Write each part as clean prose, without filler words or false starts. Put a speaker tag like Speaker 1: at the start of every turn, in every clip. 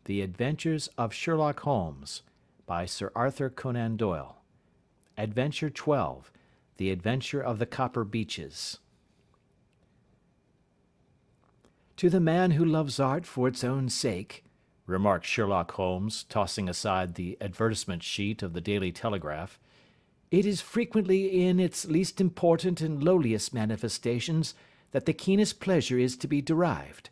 Speaker 1: The Adventures of Sherlock Holmes by Sir Arthur Conan Doyle. Adventure 12. The Adventure of the Copper Beeches. "To the man who loves art for its own sake," remarked Sherlock Holmes, tossing aside the advertisement sheet of the Daily Telegraph, "it is frequently in its least important and lowliest manifestations that the keenest pleasure is to be derived.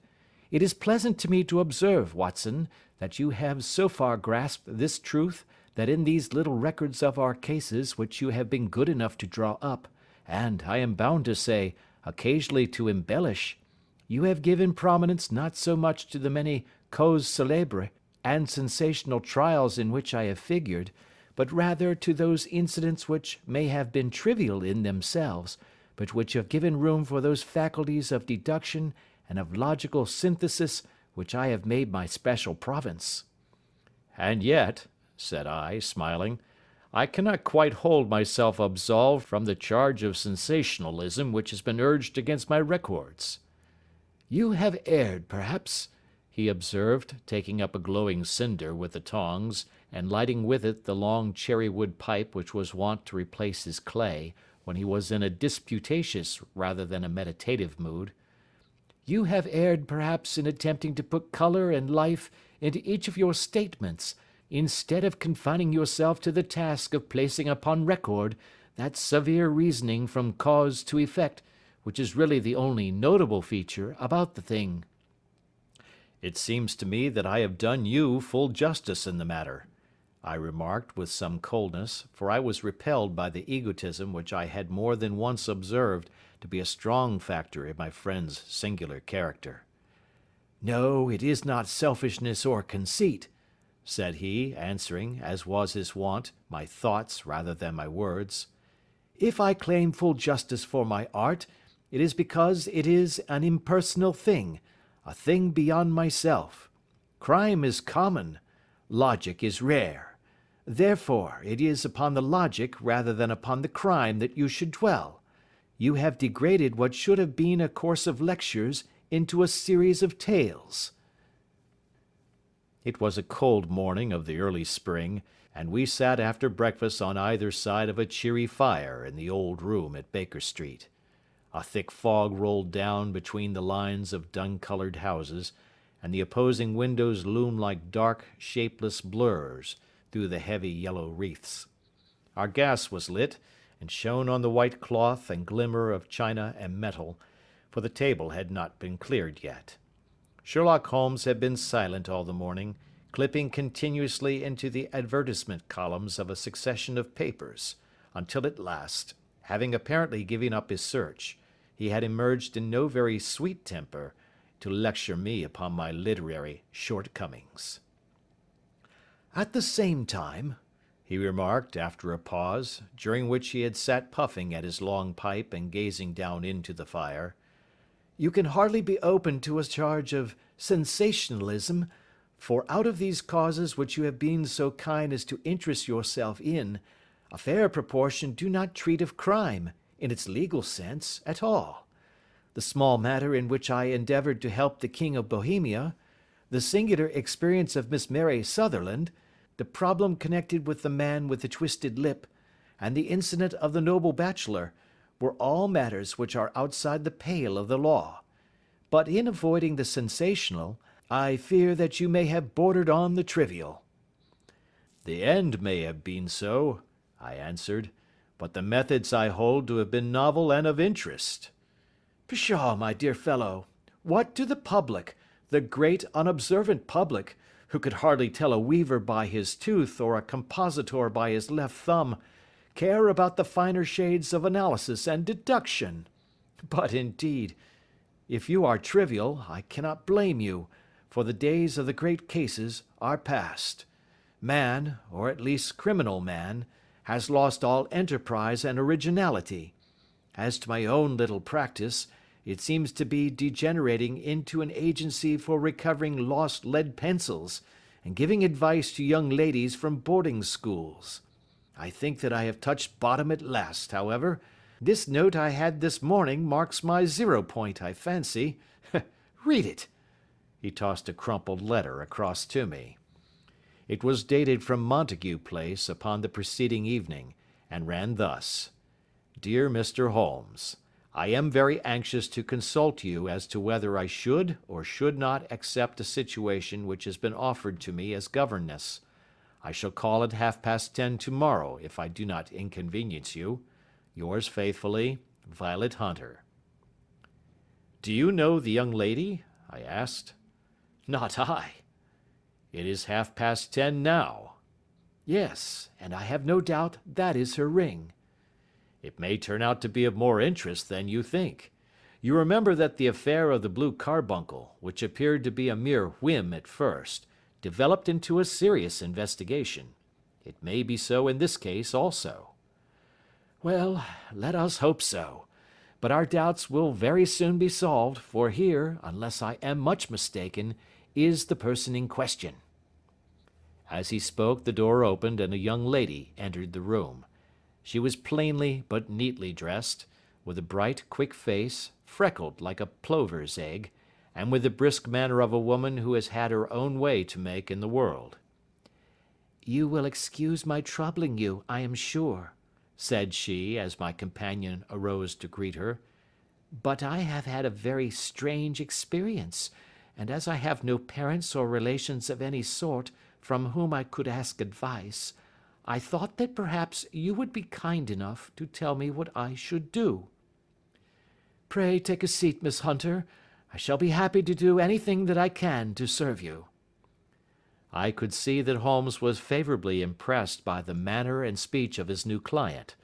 Speaker 1: It is pleasant to me to observe, Watson, that you have so far grasped this truth that in these little records of our cases which you have been good enough to draw up, and, I am bound to say, occasionally to embellish, you have given prominence not so much to the many causes célèbres and sensational trials in which I have figured, but rather to those incidents which may have been trivial in themselves, but which have given room for those faculties of deduction and of logical synthesis which I have made my special province." "And yet," said I, smiling, "I cannot quite hold myself absolved from the charge of sensationalism which has been urged against my records." "You have erred, perhaps," he observed, taking up a glowing cinder with the tongs, and lighting with it the long cherry-wood pipe which was wont to replace his clay, when he was in a disputatious rather than a meditative mood. "You have erred, perhaps, in attempting to put colour and life into each of your statements, instead of confining yourself to the task of placing upon record that severe reasoning from cause to effect, which is really the only notable feature about the thing." "It seems to me that I have done you full justice in the matter," I remarked with some coldness, for I was repelled by the egotism which I had more than once observed to be a strong factor in my friend's singular character. "No, it is not selfishness or conceit," said he, answering, as was his wont, my thoughts rather than my words. "If I claim full justice for my art, it is because it is an impersonal thing, a thing beyond myself. Crime is common, logic is rare. Therefore, it is upon the logic rather than upon the crime that you should dwell. You have degraded what should have been a course of lectures into a series of tales." It was a cold morning of the early spring, and we sat after breakfast on either side of a cheery fire in the old room at Baker Street. A thick fog rolled down between the lines of dun-coloured houses, and the opposing windows loomed like dark, shapeless blurs through the heavy yellow wreaths. Our gas was lit, and shone on the white cloth and glimmer of china and metal, for the table had not been cleared yet. Sherlock Holmes had been silent all the morning, clipping continuously into the advertisement columns of a succession of papers, until at last, having apparently given up his search, he had emerged in no very sweet temper to lecture me upon my literary shortcomings. "At the same time," he remarked after a pause, during which he had sat puffing at his long pipe and gazing down into the fire, "you can hardly be open to a charge of sensationalism, for out of these causes which you have been so kind as to interest yourself in, a fair proportion do not treat of crime, in its legal sense, at all. The small matter in which I endeavoured to help the King of Bohemia, the singular experience of Miss Mary Sutherland, the problem connected with the man with the twisted lip, and the incident of the noble bachelor, were all matters which are outside the pale of the law. But in avoiding the sensational, I fear that you may have bordered on the trivial." "The end may have been so," I answered, "but the methods I hold to have been novel and of interest." "Pshaw, my dear fellow! What do the public, the great unobservant public, who could hardly tell a weaver by his tooth or a compositor by his left thumb, care about the finer shades of analysis and deduction? But, indeed, if you are trivial, I cannot blame you, for the days of the great cases are past. Man, or at least criminal man, has lost all enterprise and originality. As to my own little practice, it seems to be degenerating into an agency for recovering lost lead pencils, and giving advice to young ladies from boarding schools. I think that I have touched bottom at last, however. This note I had this morning marks my 0 point, I fancy. Read it." He tossed a crumpled letter across to me. It was dated from Montague Place upon the preceding evening, and ran thus: Dear Mr. Holmes, I am very anxious to consult you as to whether I should or should not accept a situation which has been offered to me as governess. I shall call at 10:30 tomorrow if I do not inconvenience you. Yours faithfully, Violet Hunter. Do you know the young lady? I asked. Not I. It is 10:30 now. Yes, and I have no doubt that is her ring. It may turn out to be of more interest than you think. You remember that the affair of the blue carbuncle, which appeared to be a mere whim at first, developed into a serious investigation. It may be so in this case also. Well, let us hope so. But our doubts will very soon be solved, for here, unless I am much mistaken, is the person in question. As he spoke, the door opened and a young lady entered the room. She was plainly but neatly dressed, with a bright, quick face, freckled like a plover's egg, and with the brisk manner of a woman who has had her own way to make in the world. You will excuse my troubling you, I am sure, said she, as my companion arose to greet her, but I have had a very strange experience, and as I have no parents or relations of any sort from whom I could ask advice, I thought that perhaps you would be kind enough to tell me what I should do. Pray take a seat, Miss Hunter. I shall be happy to do anything that I can to serve you. I could see that Holmes was favourably impressed by the manner and speech of his new client.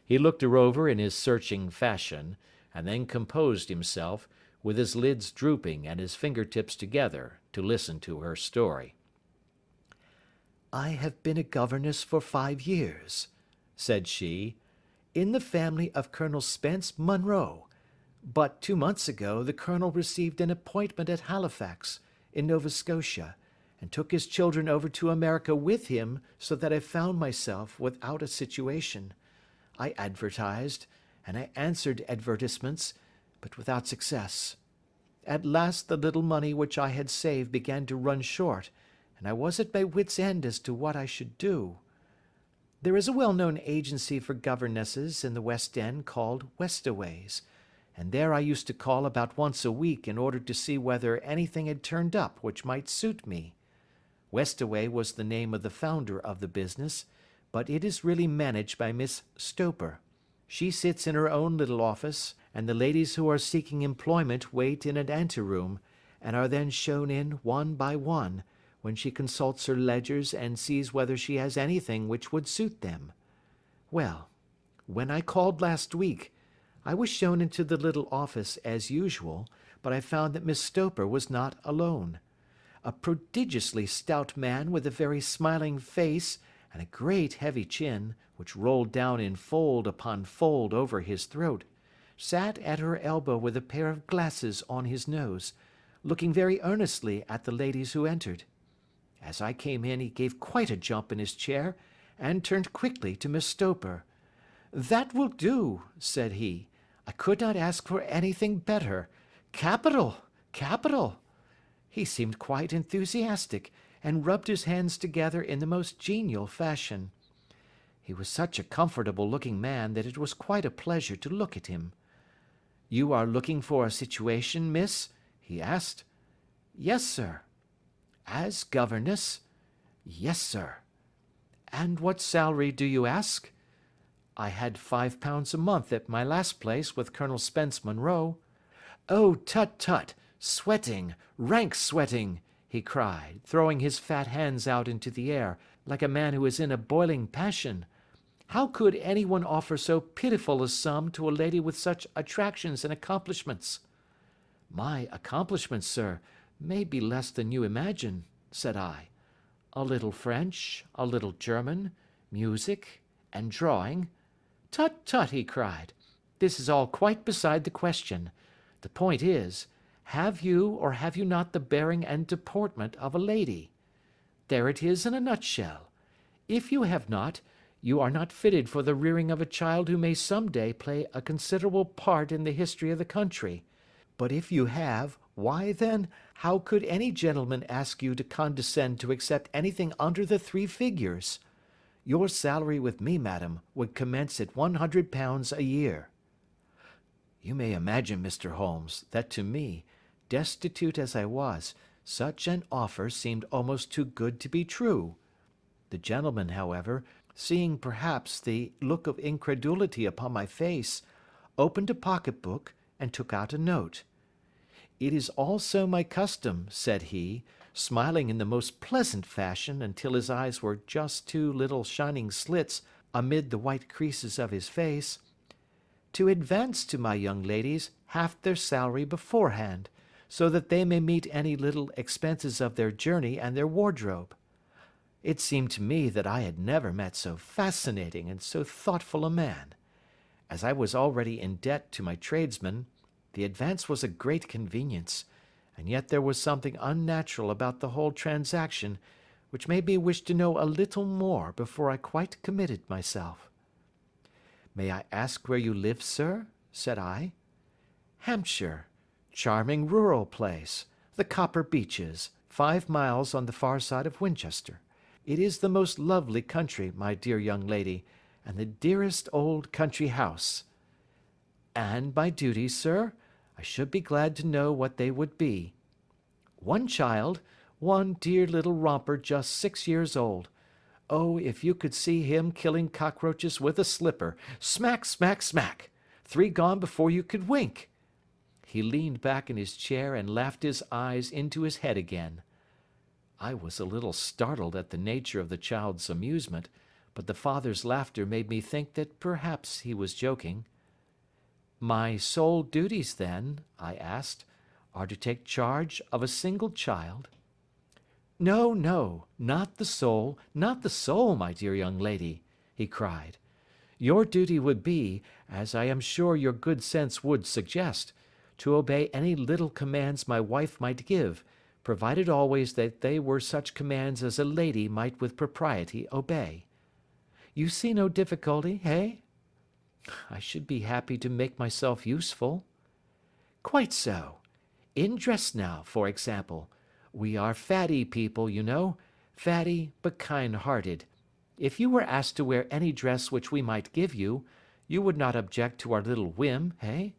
Speaker 1: He looked her over in his searching fashion, and then composed himself, with his lids drooping and his fingertips together, to listen to her story. I have been a governess for 5 years, said she, in the family of Colonel Spence Munro, but 2 months ago the colonel received an appointment at Halifax, in Nova Scotia, and took his children over to America with him, so that I found myself without a situation. I advertised, and I answered advertisements, but without success. At last the little money which I had saved began to run short, and I was at my wits' end as to what I should do. There is a well-known agency for governesses in the West End called Westaways, and there I used to call about once a week in order to see whether anything had turned up which might suit me. Westaway was the name of the founder of the business, but it is really managed by Miss Stoper. She sits in her own little office, and the ladies who are seeking employment wait in an anteroom, and are then shown in one by one, when she consults her ledgers and sees whether she has anything which would suit them. Well, when I called last week, I was shown into the little office as usual, but I found that Miss Stoper was not alone. A prodigiously stout man with a very smiling face and a great heavy chin, which rolled down in fold upon fold over his throat, sat at her elbow with a pair of glasses on his nose, looking very earnestly at the ladies who entered. As I came in, he gave quite a jump in his chair, and turned quickly to Miss Stoper. "That will do," said he. "I could not ask for anything better. Capital! Capital!" He seemed quite enthusiastic, and rubbed his hands together in the most genial fashion. He was such a comfortable-looking man that it was quite a pleasure to look at him. "You are looking for a situation, miss?" he asked. "Yes, sir." "As governess?" "Yes, sir." "And what salary do you ask?" "I had £5 a month at my last place with Colonel Spence Munro." "Oh, tut, tut! Sweating! Rank sweating!" he cried, throwing his fat hands out into the air, like a man who is in a boiling passion. "How could anyone offer so pitiful a sum to a lady with such attractions and accomplishments?" "My accomplishments, sir, may be less than you imagine," said I. "A little French, a little German, music, and drawing—" "Tut, tut!" he cried. "This is all quite beside the question. The point is, have you or have you not the bearing and deportment of a lady? There it is in a nutshell. If you have not, you are not fitted for the rearing of a child who may some day play a considerable part in the history of the country. But if you have, Why, then, how could any gentleman ask you to condescend to accept anything under the 3 figures? Your salary with me, madam, would commence at £100 a year. You may imagine, Mr. Holmes, that to me, destitute as I was, such an offer seemed almost too good to be true. The gentleman, however, seeing perhaps the look of incredulity upon my face, opened a pocket-book and took out a note. It is also my custom, said he, smiling in the most pleasant fashion until his eyes were just 2 little shining slits amid the white creases of his face, to advance to my young ladies half their salary beforehand, so that they may meet any little expenses of their journey and their wardrobe. It seemed to me that I had never met so fascinating and so thoughtful a man. As I was already in debt to my tradesmen, the advance was a great convenience, and yet there was something unnatural about the whole transaction which made me wish to know a little more before I quite committed myself. May I ask where you live, sir? Said I. Hampshire. Charming rural place. The Copper Beeches, 5 miles on the far side of Winchester. It is the most lovely country, my dear young lady, and the dearest old country house. And my duties, sir? I should be glad to know what they would be. 1 child, one dear little romper just 6 years old. Oh, if you could see him killing cockroaches with a slipper. Smack, smack, smack. 3 gone before you could wink. He leaned back in his chair and laughed his eyes into his head again. I was a little startled at the nature of the child's amusement, but the father's laughter made me think that perhaps he was joking. My sole duties, then, I asked, are to take charge of a single child? No, no, not the sole, my dear young lady, he cried. Your duty would be, as I am sure your good sense would suggest, to obey any little commands my wife might give, provided always that they were such commands as a lady might with propriety obey. You see no difficulty, eh? I should be happy to make myself useful. Quite so. In dress now, for example. We are fatty people, you know, fatty but kind-hearted. If you were asked to wear any dress which we might give you, you would not object to our little whim, eh?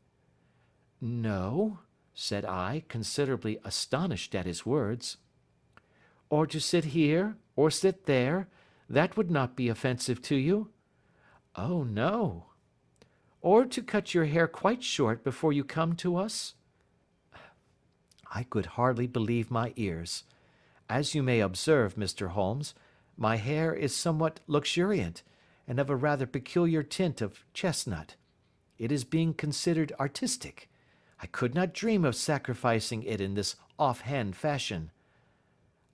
Speaker 1: No, said I, considerably astonished at his words. Or to sit here, or sit there, that would not be offensive to you? Oh, no. Or to cut your hair quite short before you come to us? I could hardly believe my ears. As you may observe, Mr. Holmes, my hair is somewhat luxuriant, and of a rather peculiar tint of chestnut. It is being considered artistic. I could not dream of sacrificing it in this off-hand fashion.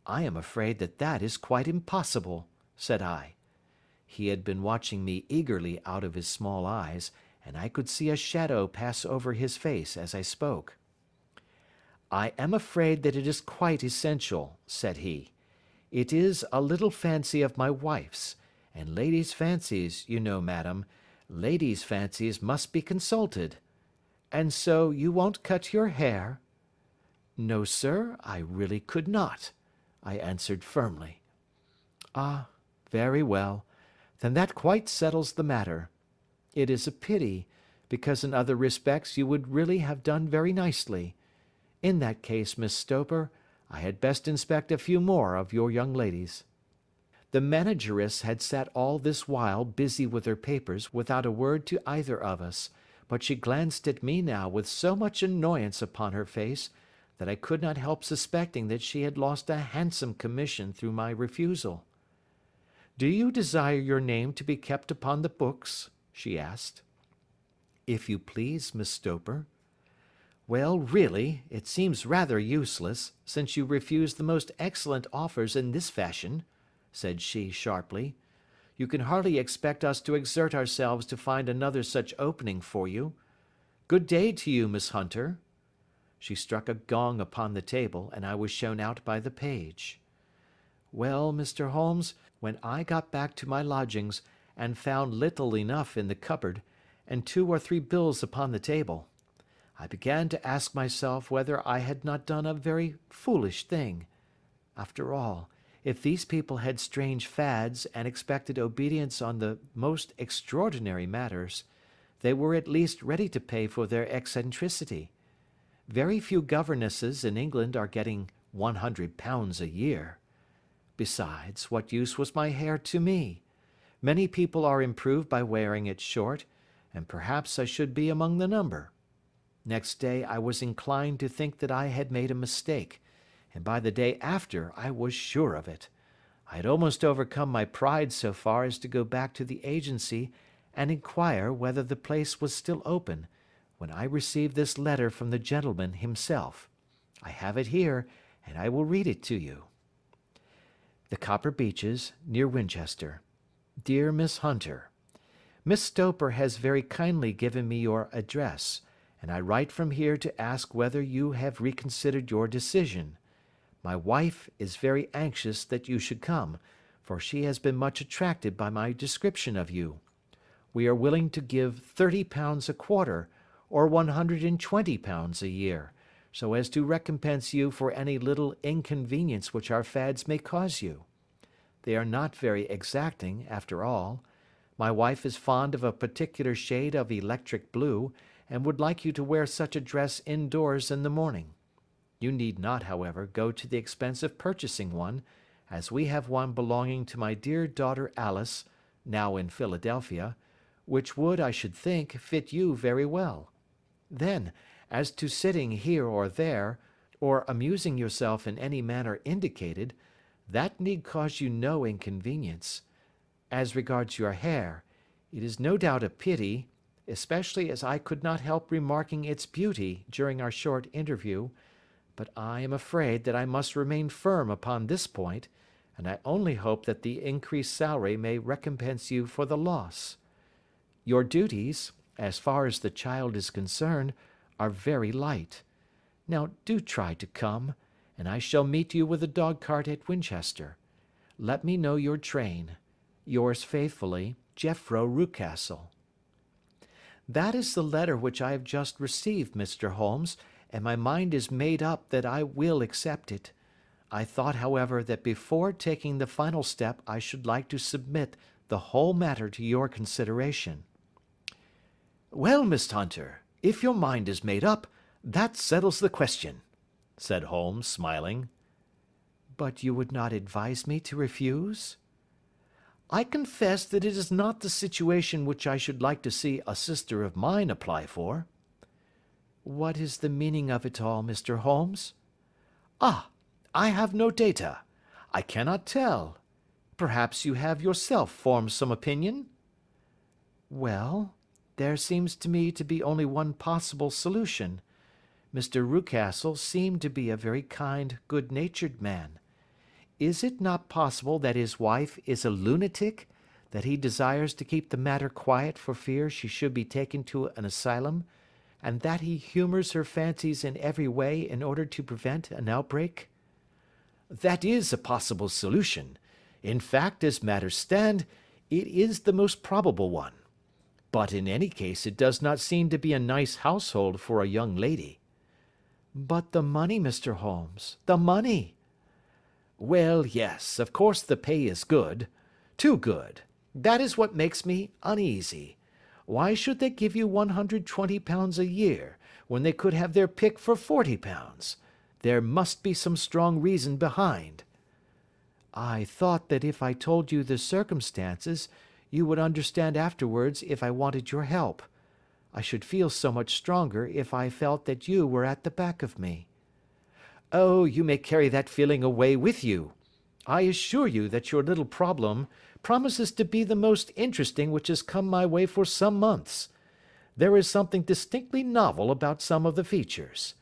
Speaker 1: I am afraid that that is quite impossible, said I. He had been watching me eagerly out of his small eyes, and I could see a shadow pass over his face as I spoke. I am afraid that it is quite essential, said he. It is a little fancy of my wife's, and ladies' fancies, you know, madam, ladies' fancies must be consulted. And so you won't cut your hair? No, sir, I really could not, I answered firmly. Ah, very well, then that quite settles the matter. It is a pity, because in other respects you would really have done very nicely. In that case, Miss Stoper, I had best inspect a few more of your young ladies. The manageress had sat all this while busy with her papers without a word to either of us, but she glanced at me now with so much annoyance upon her face that I could not help suspecting that she had lost a handsome commission through my refusal. Do you desire your name to be kept upon the books? She asked. If you please, Miss Stoper. Well, really, it seems rather useless, since you refuse the most excellent offers in this fashion, said she sharply. You can hardly expect us to exert ourselves to find another such opening for you. Good day to you, Miss Hunter. She struck a gong upon the table, and I was shown out by the page. Well, Mr. Holmes, when I got back to my lodgings, and found little enough in the cupboard, and 2 or 3 bills upon the table, I began to ask myself whether I had not done a very foolish thing. After all, if these people had strange fads and expected obedience on the most extraordinary matters, they were at least ready to pay for their eccentricity. Very few governesses in England are getting £100 a year. Besides, what use was my hair to me? Many people are improved by wearing it short, and perhaps I should be among the number. Next day I was inclined to think that I had made a mistake, and by the day after I was sure of it. I had almost overcome my pride so far as to go back to the agency and inquire whether the place was still open, when I received this letter from the gentleman himself. I have it here, and I will read it to you. The Copper Beeches, near Winchester. Dear Miss Hunter, Miss Stoper has very kindly given me your address, and I write from here to ask whether you have reconsidered your decision. My wife is very anxious that you should come, for she has been much attracted by my description of you. We are willing to give £30 a quarter, or £120 a year, so as to recompense you for any little inconvenience which our fads may cause you. They are not very exacting, after all. My wife is fond of a particular shade of electric blue, and would like you to wear such a dress indoors in the morning. You need not, however, go to the expense of purchasing one, as we have one belonging to my dear daughter Alice, now in Philadelphia, which would, I should think, fit you very well. Then, as to sitting here or there, or amusing yourself in any manner indicated, that need cause you no inconvenience. As regards your hair, it is no doubt a pity, especially as I could not help remarking its beauty during our short interview, but I am afraid that I must remain firm upon this point, and I only hope that the increased salary may recompense you for the loss. Your duties, as far as the child is concerned, are very light. Now do try to come, and I shall meet you with a dog-cart at Winchester. Let me know your train. Yours faithfully, Jeffro Rucastle. That is the letter which I have just received, Mr. Holmes, and my mind is made up that I will accept it. I thought, however, that before taking the final step I should like to submit the whole matter to your consideration. Well, Miss Hunter, if your mind is made up, that settles the question, said Holmes, smiling. But you would not advise me to refuse? I confess that it is not the situation which I should like to see a sister of mine apply for. What is the meaning of it all, Mr. Holmes? Ah, I have no data. I cannot tell. Perhaps you have yourself formed some opinion? Well, there seems to me to be only one possible solution. Mr. Rucastle seemed to be a very kind, good-natured man. Is it not possible that his wife is a lunatic, that he desires to keep the matter quiet for fear she should be taken to an asylum, and that he humours her fancies in every way in order to prevent an outbreak? That is a possible solution. In fact, as matters stand, it is the most probable one. But in any case it does not seem to be a nice household for a young lady. But the money, Mr. Holmes, the money! Well, yes, of course the pay is good. Too good. That is what makes me uneasy. Why should they give you £120 a year, when they could have their pick for £40? There must be some strong reason behind. I thought that if I told you the circumstances, you would understand afterwards if I wanted your help. I should feel so much stronger if I felt that you were at the back of me. Oh, you may carry that feeling away with you. I assure you that your little problem promises to be the most interesting which has come my way for some months. There is something distinctly novel about some of the features.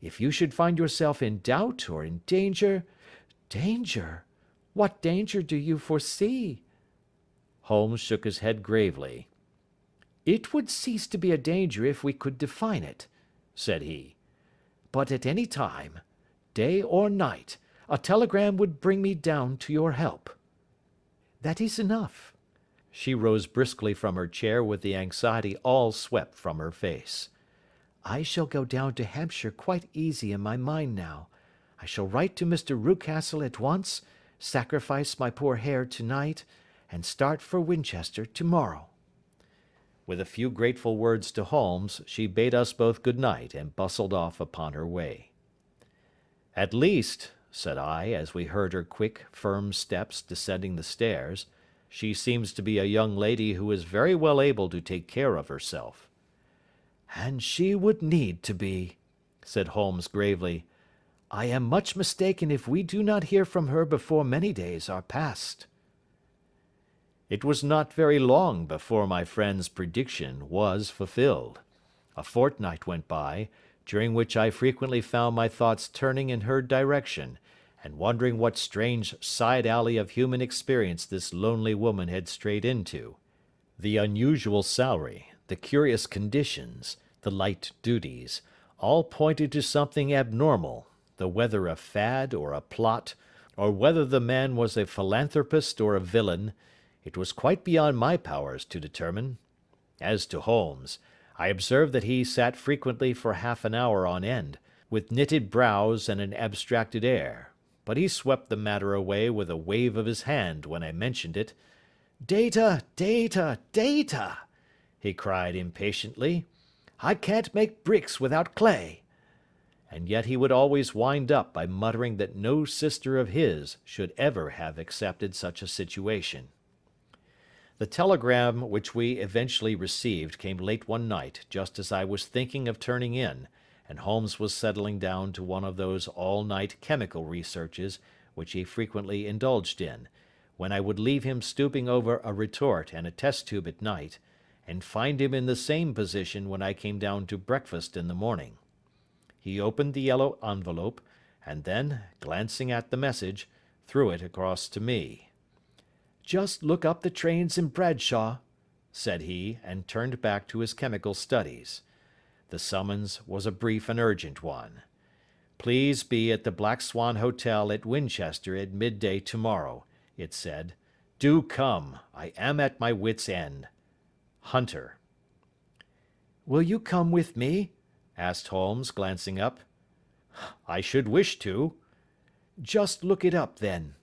Speaker 1: If you should find yourself in doubt or in danger— Danger? What danger do you foresee? Holmes shook his head gravely. It would cease to be a danger if we could define it, said he. But at any time, day or night, a telegram would bring me down to your help. That is enough. She rose briskly from her chair with the anxiety all swept from her face.
Speaker 2: I shall go down to Hampshire quite easy in my mind now. I shall write to Mr. Rucastle at once, sacrifice my poor hare to-night, and start for Winchester to-morrow."
Speaker 1: With a few grateful words to Holmes, she bade us both good night and bustled off upon her way. "At least," said I, as we heard her quick, firm steps descending the stairs, "she seems to be a young lady who is very well able to take care of herself."
Speaker 2: "And she would need to be," said Holmes gravely. "I am much mistaken if we do not hear from her before many days are past."
Speaker 1: It was not very long before my friend's prediction was fulfilled. A fortnight went by, during which I frequently found my thoughts turning in her direction, and wondering what strange side alley of human experience this lonely woman had strayed into. The unusual salary, the curious conditions, the light duties, all pointed to something abnormal, though whether a fad or a plot, or whether the man was a philanthropist or a villain, it was quite beyond my powers to determine. As to Holmes, I observed that he sat frequently for half an hour on end, with knitted brows and an abstracted air, but he swept the matter away with a wave of his hand when I mentioned it. "Data, data, data!" he cried impatiently. "I can't make bricks without clay." And yet he would always wind up by muttering that no sister of his should ever have accepted such a situation. The telegram which we eventually received came late one night just as I was thinking of turning in, and Holmes was settling down to one of those all-night chemical researches which he frequently indulged in, when I would leave him stooping over a retort and a test tube at night, and find him in the same position when I came down to breakfast in the morning. He opened the yellow envelope, and then, glancing at the message, threw it across to me. "Just look up the trains in Bradshaw," said he, and turned back to his chemical studies. The summons was a brief and urgent one. "Please be at the Black Swan Hotel at Winchester at midday tomorrow," it said. "Do come. I am at my wit's end. Hunter."
Speaker 2: "Will you come with me?"
Speaker 1: asked Holmes, glancing up. "I should wish to."
Speaker 2: "Just look it up, then."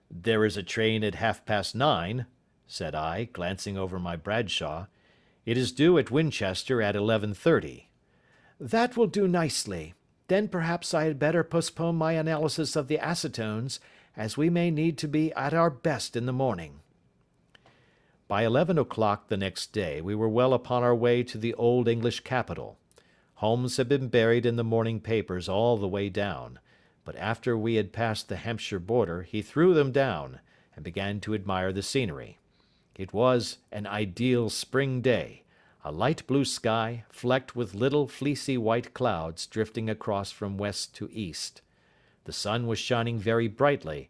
Speaker 1: "There is a train at 9:30, said I, glancing over my Bradshaw. "It is due at Winchester at 11:30.
Speaker 2: "That will do nicely. Then perhaps I had better postpone my analysis of the acetones, as we may need to be at our best in the morning."
Speaker 1: By 11 o'clock the next day we were well upon our way to the old English capital. Holmes had been buried in the morning papers all the way down, but after we had passed the Hampshire border he threw them down, and began to admire the scenery. It was an ideal spring day, a light blue sky, flecked with little fleecy white clouds drifting across from west to east. The sun was shining very brightly,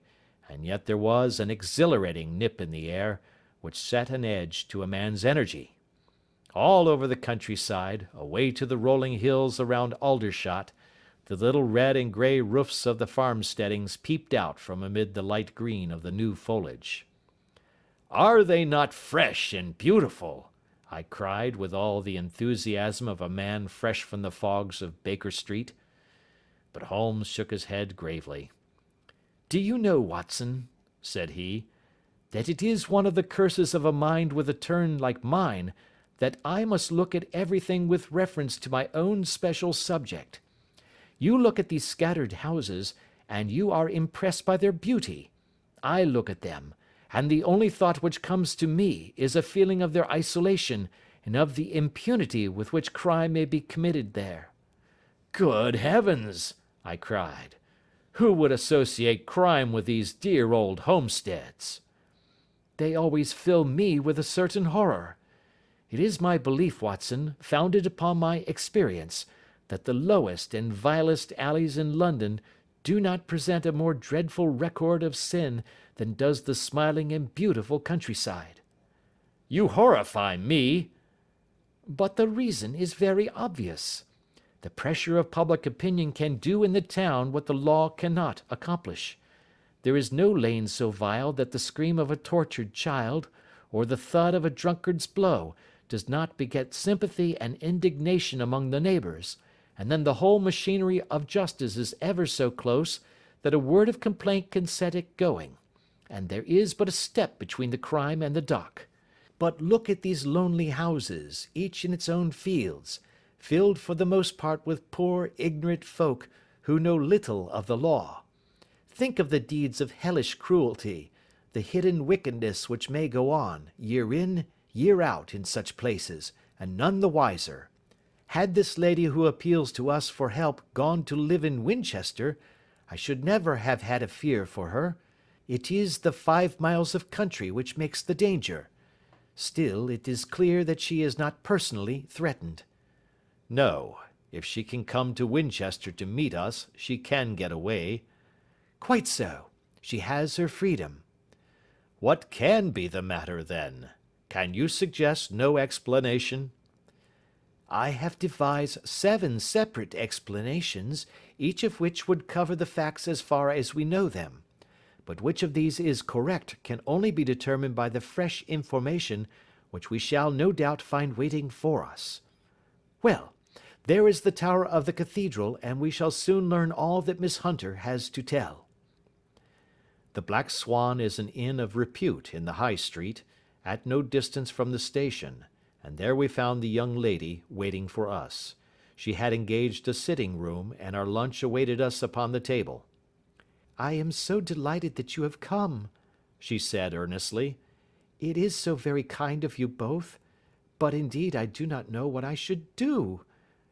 Speaker 1: and yet there was an exhilarating nip in the air, which set an edge to a man's energy. All over the countryside, away to the rolling hills around Aldershot, the little red and grey roofs of the farmsteadings peeped out from amid the light green of the new foliage. "Are they not fresh and beautiful?" I cried with all the enthusiasm of a man fresh from the fogs of Baker Street. But Holmes shook his head gravely.
Speaker 2: "Do you know, Watson," said he, "that it is one of the curses of a mind with a turn like mine, that I must look at everything with reference to my own special subject. You look at these scattered houses, and you are impressed by their beauty. I look at them, and the only thought which comes to me is a feeling of their isolation, and of the impunity with which crime may be committed there." "Good heavens!" I cried. "Who would associate crime with these dear old homesteads?" "They always fill me with a certain horror. It is my belief, Watson, founded upon my experience, that the lowest and vilest alleys in London do not present a more dreadful record of sin than does the smiling and beautiful countryside."
Speaker 1: "You horrify me."
Speaker 2: "But the reason is very obvious. The pressure of public opinion can do in the town what the law cannot accomplish. There is no lane so vile that the scream of a tortured child, or the thud of a drunkard's blow, does not beget sympathy and indignation among the neighbours, and then the whole machinery of justice is ever so close that a word of complaint can set it going, and there is but a step between the crime and the dock. But look at these lonely houses, each in its own fields, filled for the most part with poor ignorant folk who know little of the law. Think of the deeds of hellish cruelty, the hidden wickedness which may go on, year in, year out, in such places, and none the wiser. Had this lady who appeals to us for help gone to live in Winchester, I should never have had a fear for her. It is the 5 miles of country which makes the danger. Still, it is clear that she is not personally threatened.
Speaker 1: No, if she can come to Winchester to meet us, she can get away.
Speaker 2: Quite so. She has her freedom.
Speaker 1: What can be the matter, then? Can you suggest no explanation?
Speaker 2: I have devised 7 separate explanations, each of which would cover the facts as far as we know them. But which of these is correct can only be determined by the fresh information which we shall no doubt find waiting for us. Well, there is the tower of the cathedral, and we shall soon learn all that Miss Hunter has to tell.
Speaker 1: The Black Swan is an inn of repute in the High Street, at no distance from the station, and there we found the young lady waiting for us. She had engaged a sitting room, and our lunch awaited us upon the table.
Speaker 2: "I am so delighted that you have come," she said earnestly. "It is so very kind of you both, but indeed I do not know what I should do.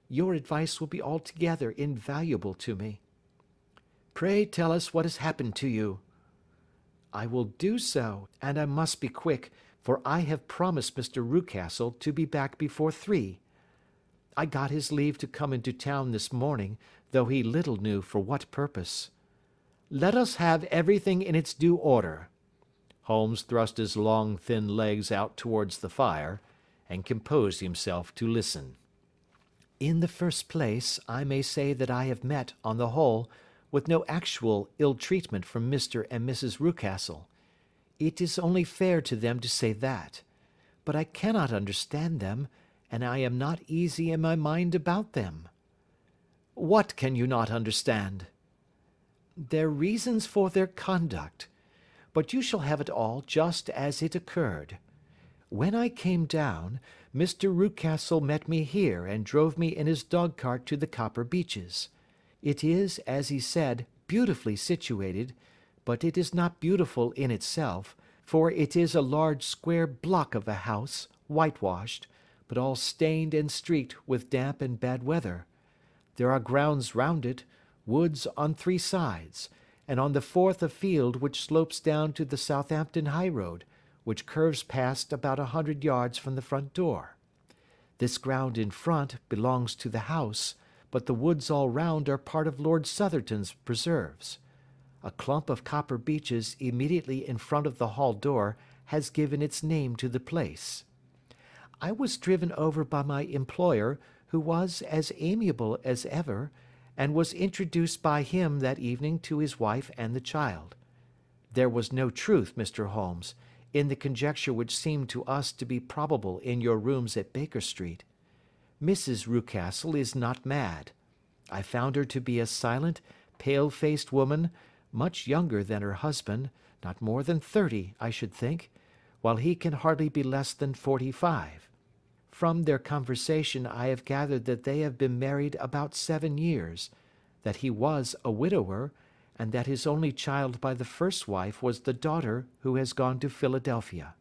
Speaker 2: Your advice will be altogether invaluable to me." "Pray tell us what has happened to you." "I will do so, and I must be quick, for I have promised Mr. Rucastle to be back before 3. I got his leave to come into town this morning, though he little knew for what purpose." "Let us have everything in its due order."
Speaker 1: Holmes thrust his long, thin legs out towards the fire, and composed himself to listen.
Speaker 2: "In the first place, I may say that I have met, on the whole, with no actual ill treatment from Mr. and Mrs. Rucastle. It is only fair to them to say that. But I cannot understand them, and I am not easy in my mind about them."
Speaker 1: "What can you not understand?"
Speaker 2: "Their reasons for their conduct. But you shall have it all just as it occurred. When I came down, Mr. Rucastle met me here and drove me in his dog-cart to the Copper Beeches. It is, as he said, beautifully situated, but it is not beautiful in itself, for it is a large square block of a house, whitewashed, but all stained and streaked with damp and bad weather. There are grounds round it, woods on 3 sides, and on the 4th a field which slopes down to the Southampton high road, which curves past about 100 yards from the front door. This ground in front belongs to the house, but the woods all round are part of Lord Southerton's preserves. A clump of copper beeches immediately in front of the hall door has given its name to the place. I was driven over by my employer, who was as amiable as ever, and was introduced by him that evening to his wife and the child. There was no truth, Mr. Holmes, in the conjecture which seemed to us to be probable in your rooms at Baker Street. Mrs. Rucastle is not mad. I found her to be a silent, pale-faced woman, much younger than her husband, not more than 30, I should think, while he can hardly be less than 45. From their conversation I have gathered that they have been married about 7 years, that he was a widower, and that his only child by the first wife was the daughter who has gone to Philadelphia.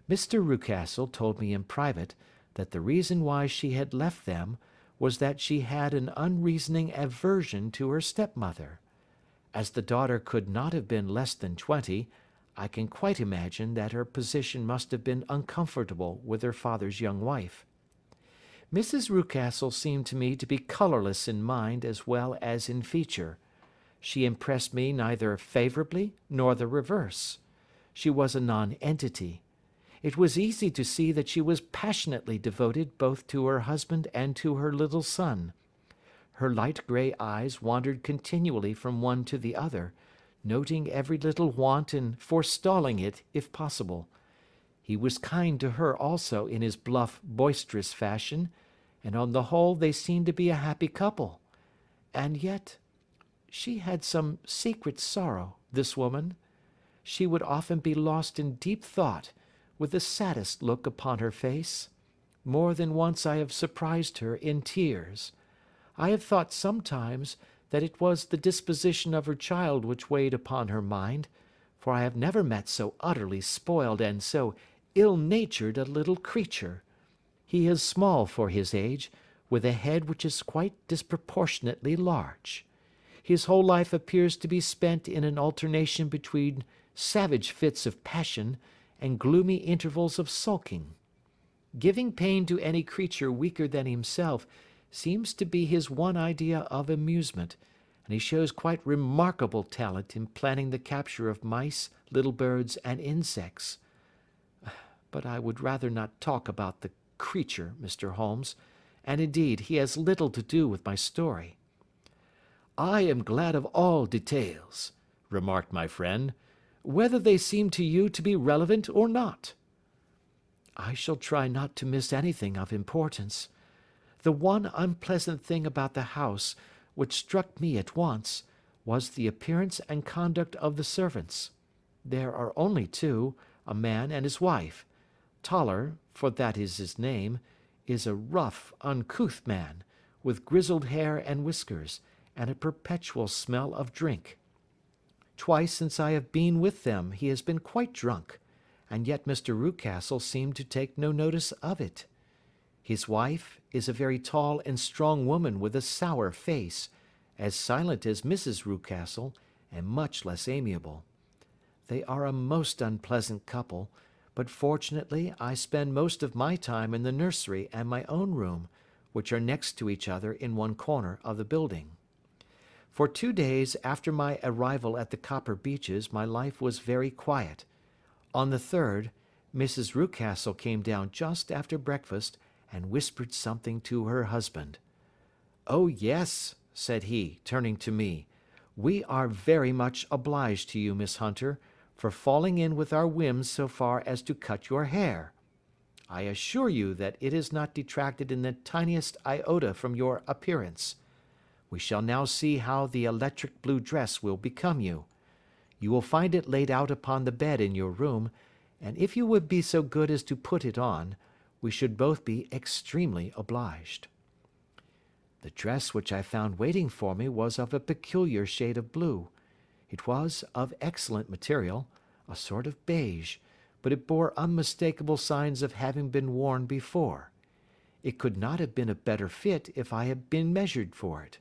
Speaker 2: Mr. Rucastle told me in private that the reason why she had left them was that she had an unreasoning aversion to her stepmother. As the daughter could not have been less than 20, I can quite imagine that her position must have been uncomfortable with her father's young wife. Mrs. Rucastle seemed to me to be colourless in mind as well as in feature. She impressed me neither favourably nor the reverse. She was a nonentity. It was easy to see that she was passionately devoted both to her husband and to her little son. Her light grey eyes wandered continually from one to the other, noting every little want and forestalling it if possible. He was kind to her also in his bluff, boisterous fashion, and on the whole they seemed to be a happy couple. And yet, she had some secret sorrow, this woman. She would often be lost in deep thought, with the saddest look upon her face. More than once I have surprised her in tears. I have thought sometimes that it was the disposition of her child which weighed upon her mind, for I have never met so utterly spoiled and so ill-natured a little creature. He is small for his age, with a head which is quite disproportionately large. His whole life appears to be spent in an alternation between savage fits of passion and gloomy intervals of sulking. Giving pain to any creature weaker than himself seems to be his one idea of amusement, and he shows quite remarkable talent in planning the capture of mice, little birds, and insects. But I would rather not talk about the creature, Mr. Holmes, and indeed he has little to do with my story.
Speaker 1: I am glad of all details, remarked my friend, whether they seem to you to be relevant or not.
Speaker 2: I shall try not to miss anything of importance. The one unpleasant thing about the house, which struck me at once, was the appearance and conduct of the servants. There are only two, a man and his wife. Toller, for that is his name, is a rough, uncouth man, with grizzled hair and whiskers, and a perpetual smell of drink. Twice since I have been with them he has been quite drunk, and yet Mr. Rucastle seemed to take no notice of it. His wife is a very tall and strong woman with a sour face, as silent as Mrs. Rucastle, and much less amiable. They are a most unpleasant couple, but fortunately I spend most of my time in the nursery and my own room, which are next to each other in one corner of the building. For 2 days after my arrival at the Copper Beeches my life was very quiet. On the 3rd, Mrs. Rucastle came down just after breakfast and whispered something to her husband. "Oh, yes," said he, turning to me, "we are very much obliged to you, Miss Hunter, for falling in with our whims so far as to cut your hair. I assure you that it has not detracted in the tiniest iota from your appearance. We shall now see how the electric blue dress will become you. You will find it laid out upon the bed in your room, and if you would be so good as to put it on, we should both be extremely obliged." The dress which I found waiting for me was of a peculiar shade of blue. It was of excellent material, a sort of beige, but it bore unmistakable signs of having been worn before. It could not have been a better fit if I had been measured for it.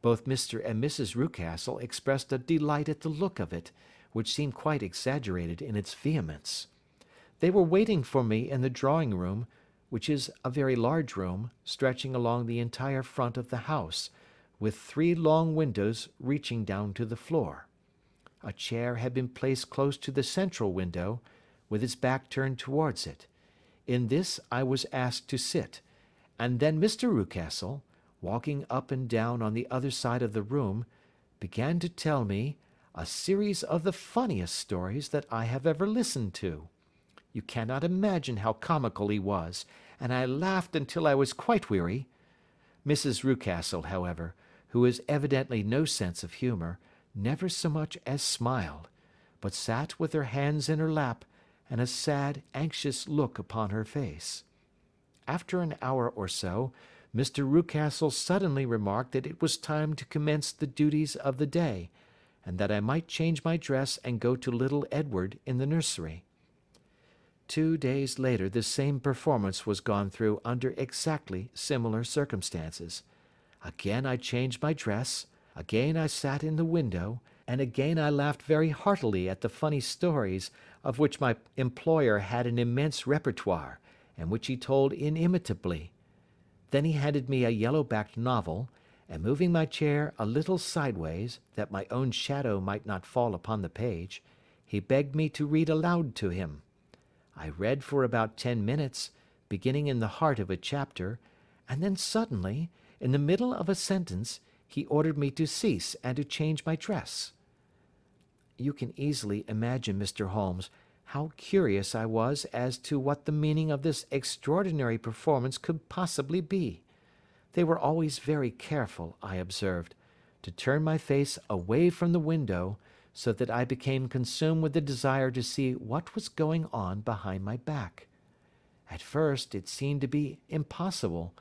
Speaker 2: Both Mr. and Mrs. Rucastle expressed a delight at the look of it, which seemed quite exaggerated in its vehemence. They were waiting for me in the drawing-room, which is a very large room, stretching along the entire front of the house, with 3 long windows reaching down to the floor. A chair had been placed close to the central window, with its back turned towards it. In this I was asked to sit, and then Mr. Rucastle, walking up and down on the other side of the room, began to tell me a series of the funniest stories that I have ever listened to. You cannot imagine how comical he was, and I laughed until I was quite weary. Mrs. Rucastle, however, who has evidently no sense of humour, never so much as smiled, but sat with her hands in her lap and a sad, anxious look upon her face. After an hour or so, Mr. Rucastle suddenly remarked that it was time to commence the duties of the day, and that I might change my dress and go to little Edward in the nursery. 2 days later the same performance was gone through under exactly similar circumstances. Again I changed my dress, again I sat in the window, and again I laughed very heartily at the funny stories of which my employer had an immense repertoire, and which he told inimitably. Then he handed me a yellow-backed novel, and moving my chair a little sideways, that my own shadow might not fall upon the page, he begged me to read aloud to him. I read for about 10 minutes, beginning in the heart of a chapter, and then suddenly, in the middle of a sentence, he ordered me to cease and to change my dress. You can easily imagine, Mr. Holmes, How curious I was as to what the meaning of this extraordinary performance could possibly be. They were always very careful, I observed, to turn my face away from the window, so that I became consumed with the desire to see what was going on behind my back. At first it seemed to be impossible,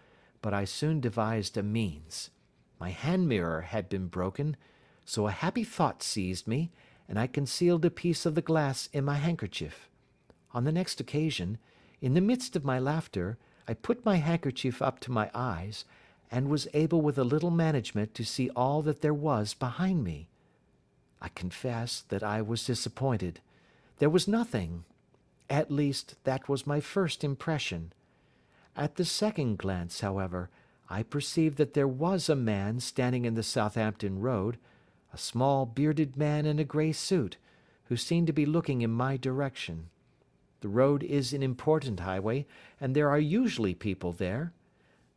Speaker 2: but I soon devised a means. My hand mirror had been broken, so a happy thought seized me, and I concealed a piece of the glass in my handkerchief. On the next occasion, in the midst of my laughter, I put my handkerchief up to my eyes, and was able with a little management to see all that there was behind me. I confess that I was disappointed. There was nothing. At least, that was my first impression. At the second glance, however, I perceived that there was a man standing in the Southampton Road, a small bearded man in a grey suit, who seemed to be looking in my direction. The road is an important highway, and there are usually people there.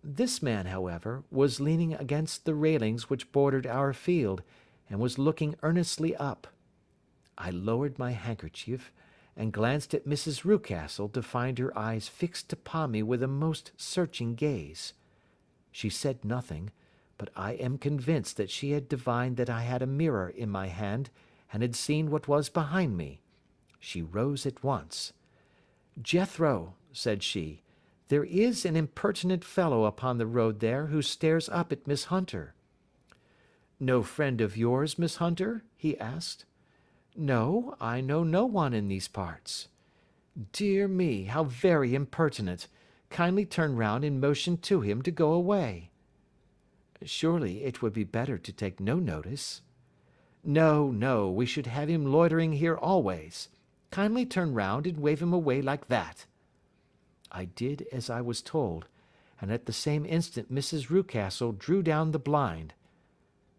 Speaker 2: This man, however, was leaning against the railings which bordered our field, and was looking earnestly up. I lowered my handkerchief, and glanced at Mrs. Rucastle to find her eyes fixed upon me with a most searching gaze. She said nothing, but I am convinced that she had divined that I had a mirror in my hand, and had seen what was behind me. She rose at once. "Jethro," said she, "there is an impertinent fellow upon the road there who stares up at Miss Hunter." "No friend of yours, Miss Hunter?" he asked. "No, I know no one in these parts." "Dear me, how very impertinent! Kindly turn round and motion to him to go away." "Surely it would be better to take no notice." "No, no, we should have him loitering here always. Kindly turn round and wave him away like that." I did as I was told, and at the same instant Mrs. Rucastle drew down the blind.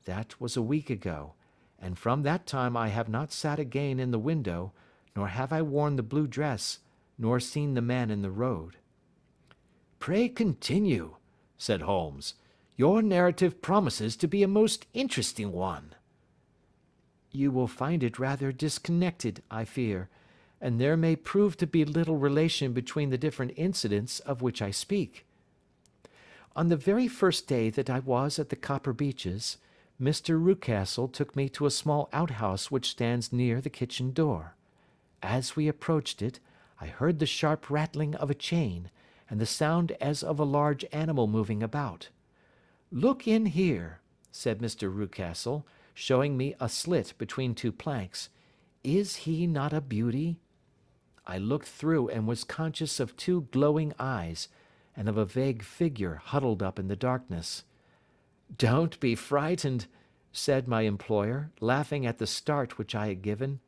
Speaker 2: That was a week ago, and from that time I have not sat again in the window, nor have I worn the blue dress, nor seen the man in the road. "Pray continue," said Holmes. "Your narrative promises to be a most interesting one." "You will find it rather disconnected, I fear, and there may prove to be little relation between the different incidents of which I speak. On the very first day that I was at the Copper Beeches, Mr. Rucastle took me to a small outhouse which stands near the kitchen door. As we approached it, I heard the sharp rattling of a chain, and the sound as of a large animal moving about. "Look in here," said Mr. Rucastle, showing me a slit between two planks. "Is he not a beauty?" I looked through and was conscious of two glowing eyes, and of a vague figure huddled up in the darkness. "Don't be frightened," said my employer, laughing at the start which I had given.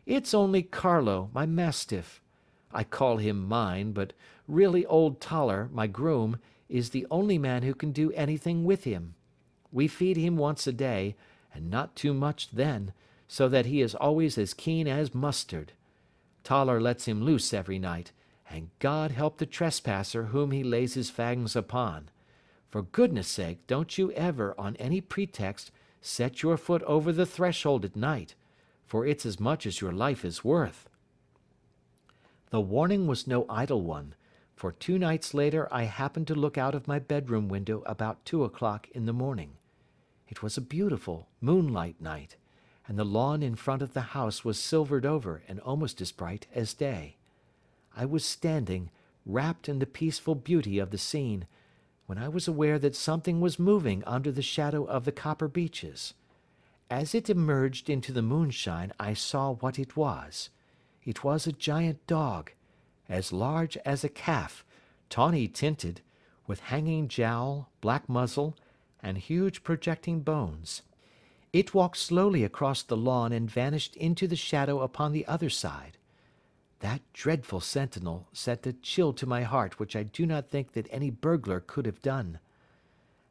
Speaker 2: "It's only Carlo, my mastiff. I call him mine, but really old Toller, my groom, is the only man who can do anything with him. We feed him once a day, and not too much then, so that he is always as keen as mustard. Toller lets him loose every night, and God help the trespasser whom he lays his fangs upon. For goodness sake, don't you ever, on any pretext, set your foot over the threshold at night, for it's as much as your life is worth." The warning was no idle one, for 2 nights later I happened to look out of my bedroom window about 2 o'clock in the morning. It was a beautiful moonlight night, and the lawn in front of the house was silvered over and almost as bright as day. I was standing, wrapped in the peaceful beauty of the scene, when I was aware that something was moving under the shadow of the Copper Beeches. As it emerged into the moonshine, I saw what it was. It was a giant dog, as large as a calf, tawny tinted, with hanging jowl, black muzzle, and huge projecting bones. It walked slowly across the lawn and vanished into the shadow upon the other side. That dreadful sentinel sent a chill to my heart which I do not think that any burglar could have done.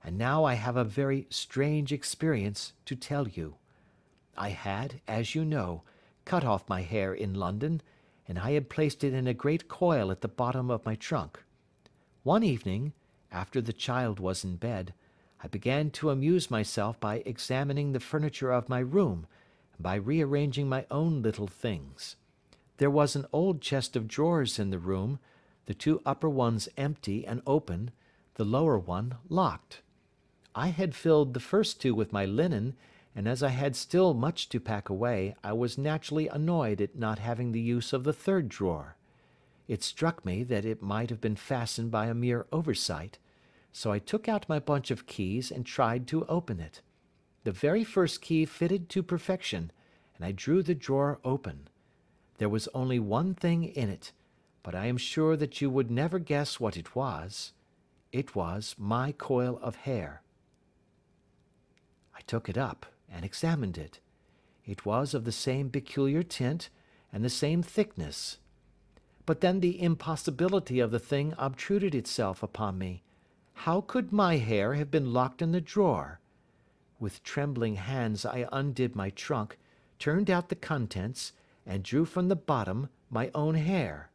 Speaker 2: And now I have a very strange experience to tell you. I had, as you know, cut off my hair in London, and I had placed it in a great coil at the bottom of my trunk. One evening, after the child was in bed, I began to amuse myself by examining the furniture of my room, and by rearranging my own little things. There was an old chest of drawers in the room, the two upper ones empty and open, the lower one locked. I had filled the first two with my linen, and as I had still much to pack away, I was naturally annoyed at not having the use of the third drawer. It struck me that it might have been fastened by a mere oversight, so I took out my bunch of keys and tried to open it. The very first key fitted to perfection, and I drew the drawer open. There was only one thing in it, but I am sure that you would never guess what it was. It was my coil of hair. I took it up and examined it. It was of the same peculiar tint and the same thickness. But then the impossibility of the thing obtruded itself upon me. How could my hair have been locked in the drawer? With trembling hands I undid my trunk, turned out the contents, and drew from the bottom my own hair.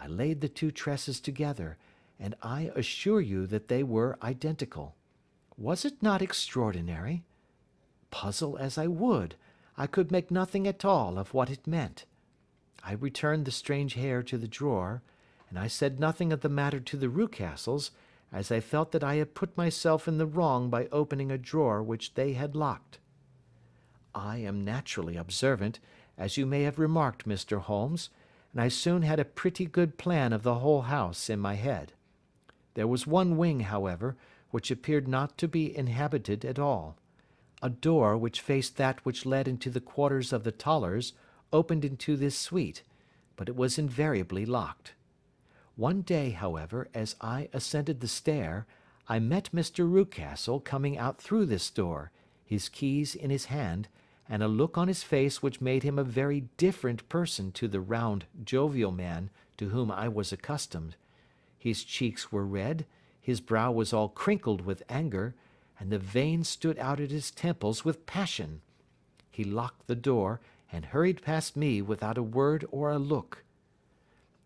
Speaker 2: I laid the two tresses together, and I assure you that they were identical. Was it not extraordinary? Puzzle as I would, I could make nothing at all of what it meant. I returned the strange hair to the drawer, and I said nothing of the matter to the Rucastles, as I felt that I had put myself in the wrong by opening a drawer which they had locked. I am naturally observant, as you may have remarked, Mr. Holmes, and I soon had a pretty good plan of the whole house in my head. There was one wing, however, which appeared not to be inhabited at all. A door which faced that which led into the quarters of the Tollers opened into this suite, but it was invariably locked. One day, however, as I ascended the stair, I met Mr. Rucastle coming out through this door, his keys in his hand, and a look on his face which made him a very different person to the round, jovial man to whom I was accustomed. His cheeks were red, his brow was all crinkled with anger, and the veins stood out at his temples with passion. He locked the door, and hurried past me without a word or a look.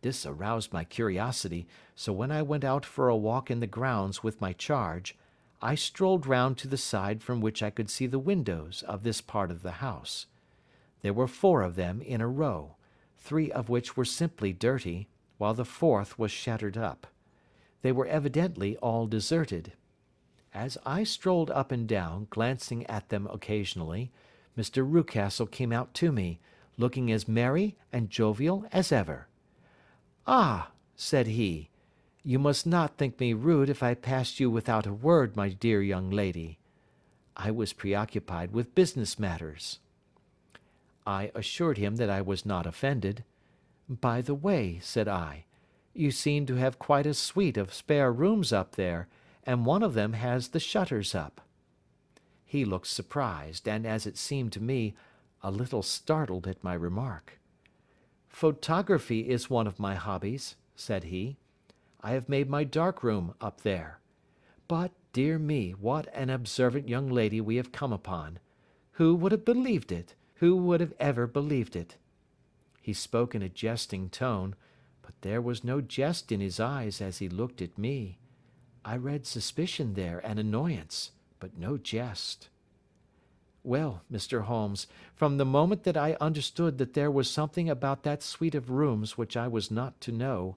Speaker 2: This aroused my curiosity, so when I went out for a walk in the grounds with my charge, I strolled round to the side from which I could see the windows of this part of the house. There were 4 of them in a row, 3 of which were simply dirty, while the 4th was shattered up. They were evidently all deserted. As I strolled up and down, glancing at them occasionally, Mr. Rucastle came out to me, looking as merry and jovial as ever. "Ah," said he, "you must not think me rude if I passed you without a word, my dear young lady." I was preoccupied with business matters. I assured him that I was not offended. "By the way," said I, "you seem to have quite a suite of spare rooms up there, and one of them has the shutters up." He looked surprised, and, as it seemed to me, a little startled at my remark. "Photography is one of my hobbies," said he. "I have made my dark room up there. But, dear me, what an observant young lady we have come upon! Who would have believed it? Who would have ever believed it?" He spoke in a jesting tone, but there was no jest in his eyes as he looked at me. I read suspicion there and annoyance, but no jest. Well, Mr. Holmes, from the moment that I understood that there was something about that suite of rooms which I was not to know,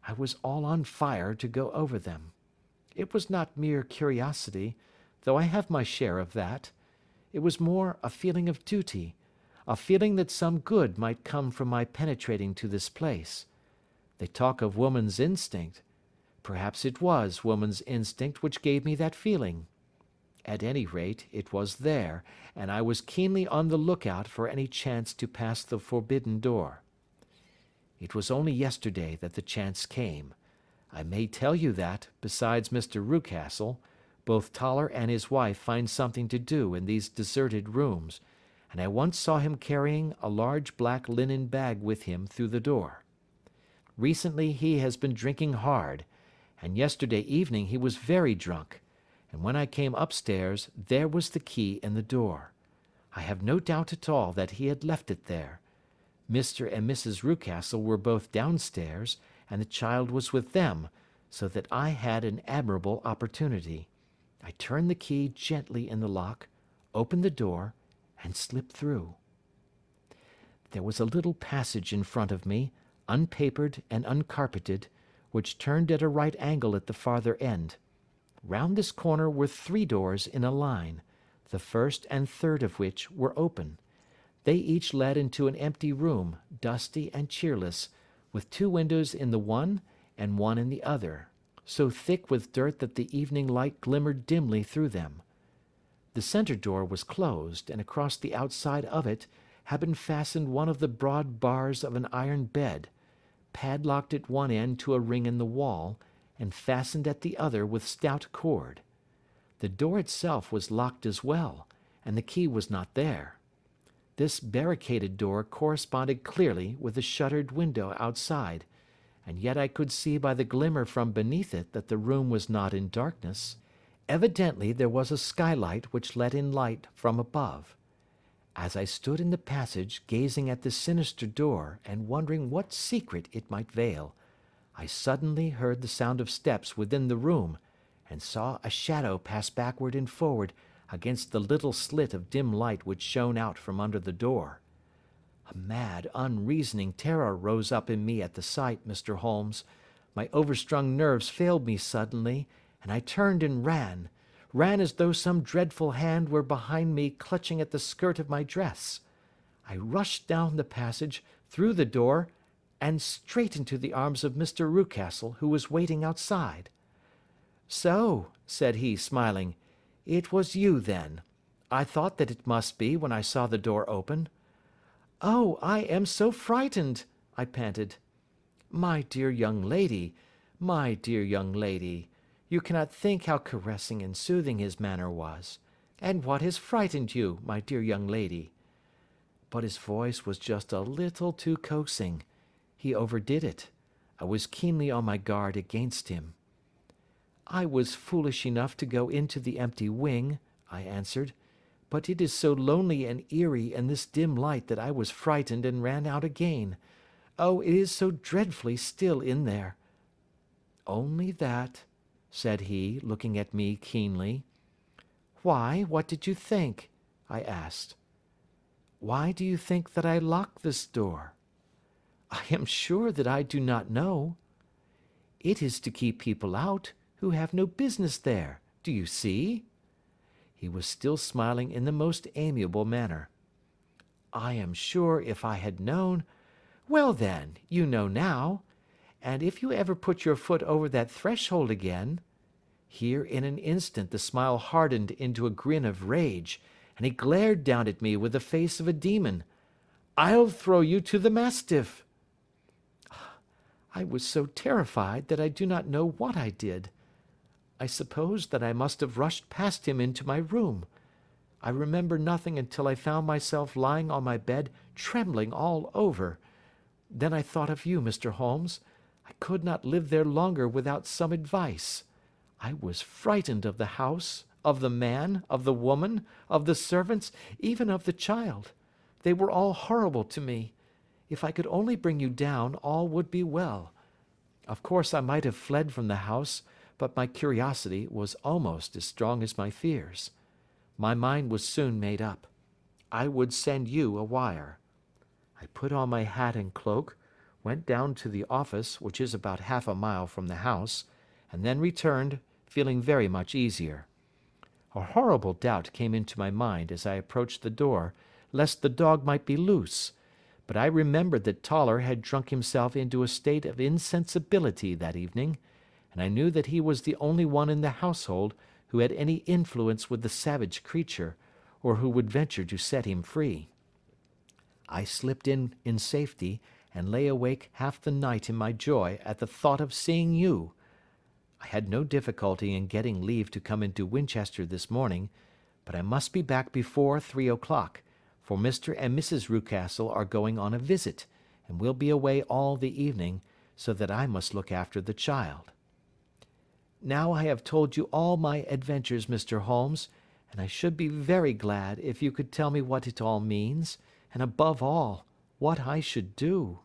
Speaker 2: I was all on fire to go over them. It was not mere curiosity, though I have my share of that. It was more a feeling of duty, a feeling that some good might come from my penetrating to this place. They talk of woman's instinct. Perhaps it was woman's instinct which gave me that feeling. At any rate, it was there, and I was keenly on the lookout for any chance to pass the forbidden door. It was only yesterday that the chance came. I may tell you that, besides Mr. Rucastle, both Toller and his wife find something to do in these deserted rooms, and I once saw him carrying a large black linen bag with him through the door. Recently he has been drinking hard, and yesterday evening he was very drunk, and when I came upstairs there was the key in the door. I have no doubt at all that he had left it there. Mr. and Mrs. Rucastle were both downstairs, and the child was with them, so that I had an admirable opportunity. I turned the key gently in the lock, opened the door, and slipped through. There was a little passage in front of me, unpapered and uncarpeted, which turned at a right angle at the farther end. Round this corner were 3 doors in a line, the first and third of which were open. They each led into an empty room, dusty and cheerless, with 2 windows in the one and one in the other, so thick with dirt that the evening light glimmered dimly through them. The centre door was closed, and across the outside of it had been fastened one of the broad bars of an iron bed, padlocked at one end to a ring in the wall, and fastened at the other with stout cord. The door itself was locked as well, and the key was not there. This barricaded door corresponded clearly with the shuttered window outside, and yet I could see by the glimmer from beneath it that the room was not in darkness. Evidently there was a skylight which let in light from above. As I stood in the passage gazing at the sinister door and wondering what secret it might veil, I suddenly heard the sound of steps within the room, and saw a shadow pass backward and forward against the little slit of dim light which shone out from under the door. A mad, unreasoning terror rose up in me at the sight, Mr. Holmes. My overstrung nerves failed me suddenly, and I turned and ran as though some dreadful hand were behind me clutching at the skirt of my dress. I rushed down the passage, through the door, and straight into the arms of Mr. Rucastle, who was waiting outside. "So," said he, smiling, "it was you, then. I thought that it must be when I saw the door open." "Oh, I am so frightened," I panted. My dear young lady, you cannot think how caressing and soothing his manner was. And what has frightened you, my dear young lady?" But his voice was just a little too coaxing. He overdid it. I was keenly on my guard against him. "I was foolish enough to go into the empty wing," I answered, "but it is so lonely and eerie in this dim light that I was frightened and ran out again. Oh, it is so dreadfully still in there." "Only that?" said he, looking at me keenly. "Why, what did you think?" I asked. "Why do you think that I locked this door?" "I am sure that I do not know." "It is to keep people out who have no business there. Do you see?" He was still smiling in the most amiable manner. "I am sure if I had known—" "Well then, you know now. And if you ever put your foot over that threshold again—" Here in an instant the smile hardened into a grin of rage, and he glared down at me with the face of a demon. "I'll throw you to the mastiff." I was so terrified that I do not know what I did. I suppose that I must have rushed past him into my room. I remember nothing until I found myself lying on my bed trembling all over. Then I thought of you, Mr. Holmes. I could not live there longer without some advice. I was frightened of the house, of the man, of the woman, of the servants, even of the child. They were all horrible to me. If I could only bring you down, all would be well. Of course I might have fled from the house, but my curiosity was almost as strong as my fears. My mind was soon made up. I would send you a wire. I put on my hat and cloak, went down to the office, which is about half a mile from the house, and then returned, feeling very much easier. A horrible doubt came into my mind as I approached the door, lest the dog might be loose, but I remembered that Toller had drunk himself into a state of insensibility that evening, and I knew that he was the only one in the household who had any influence with the savage creature, or who would venture to set him free. I slipped in safety, and lay awake half the night in my joy at the thought of seeing you. I had no difficulty in getting leave to come into Winchester this morning, but I must be back before 3 o'clock, for Mr. and Mrs. Rucastle are going on a visit, and will be away all the evening, so that I must look after the child. Now I have told you all my adventures, Mr. Holmes, and I should be very glad if you could tell me what it all means, and above all, what I should do.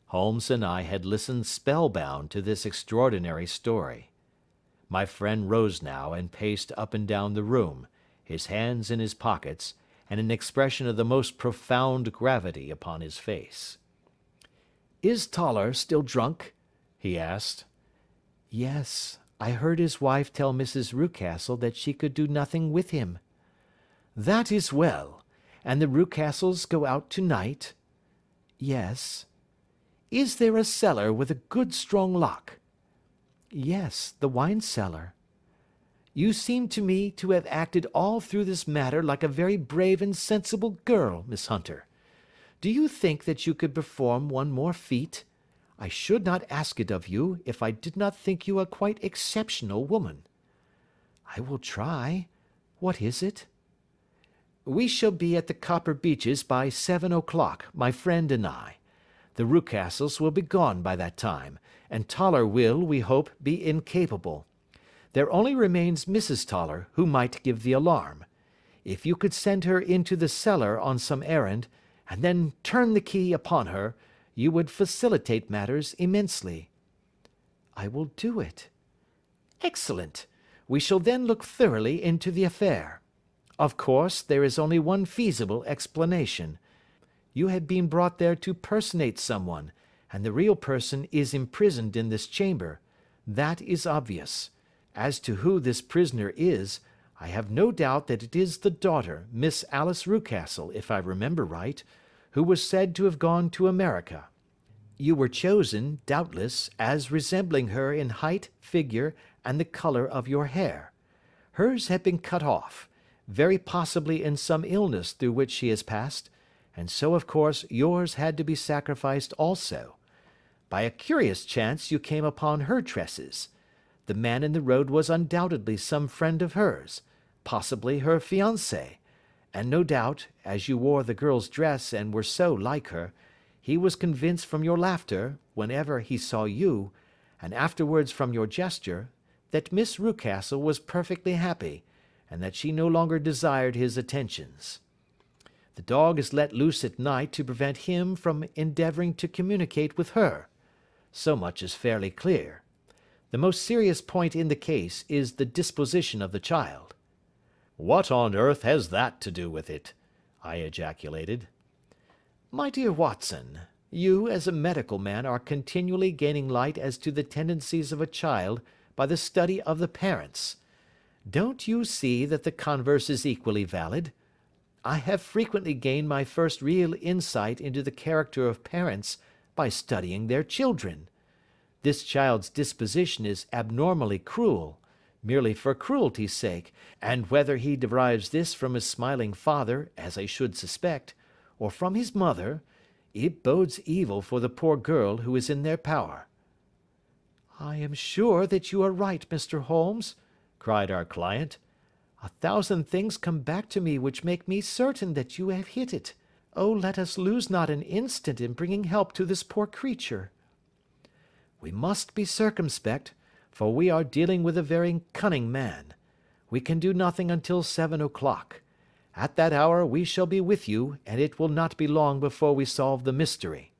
Speaker 1: Holmes and I had listened spellbound to this extraordinary story. My friend rose now and paced up and down the room, his hands in his pockets, and an expression of the most profound gravity upon his face.
Speaker 2: "Is Toller still drunk?" he asked. "Yes, I heard his wife tell Mrs. Rucastle that she could do nothing with him." "That is well. And the Rucastles go out to-night?" "Yes." "Is there a cellar with a good strong lock?" "Yes, the wine cellar." "You seem to me to have acted all through this matter like a very brave and sensible girl, Miss Hunter. Do you think that you could perform one more feat? I should not ask it of you if I did not think you a quite exceptional woman." "I will try. What is it?" "We shall be at the Copper Beeches by 7 o'clock, my friend and I. The Rucastles will be gone by that time, and Toller will, we hope, be incapable. There only remains Mrs. Toller, who might give the alarm. If you could send her into the cellar on some errand, and then turn the key upon her, you would facilitate matters immensely." "I will do it." "Excellent. We shall then look thoroughly into the affair. Of course, there is only one feasible explanation. You have been brought there to personate someone, and the real person is imprisoned in this chamber. That is obvious. As to who this prisoner is, I have no doubt that it is the daughter, Miss Alice Rucastle, if I remember right, who was said to have gone to America. You were chosen, doubtless, as resembling her in height, figure, and the colour of your hair. Hers had been cut off, very possibly in some illness through which she has passed, and so of course yours had to be sacrificed also. By a curious chance you came upon her tresses. The man in the road was undoubtedly some friend of hers, possibly her fiancé, and no doubt, as you wore the girl's dress and were so like her, he was convinced from your laughter, whenever he saw you, and afterwards from your gesture, that Miss Rucastle was perfectly happy, and that she no longer desired his attentions. The dog is let loose at night to prevent him from endeavouring to communicate with her. So much is fairly clear. The most serious point in the case is the disposition of the child."
Speaker 1: "What on earth has that to do with it?" I ejaculated.
Speaker 2: "My dear Watson, you as a medical man are continually gaining light as to the tendencies of a child by the study of the parents. Don't you see that the converse is equally valid? I have frequently gained my first real insight into the character of parents by studying their children. This child's disposition is abnormally cruel, merely for cruelty's sake, and whether he derives this from his smiling father, as I should suspect, or from his mother, it bodes evil for the poor girl who is in their power." "I am sure that you are right, Mr. Holmes," cried our client. "A thousand things come back to me which make me certain that you have hit it. Oh, let us lose not an instant in bringing help to this poor creature." "We must be circumspect, for we are dealing with a very cunning man. We can do nothing until 7 o'clock. At that hour we shall be with you, and it will not be long before we solve the mystery."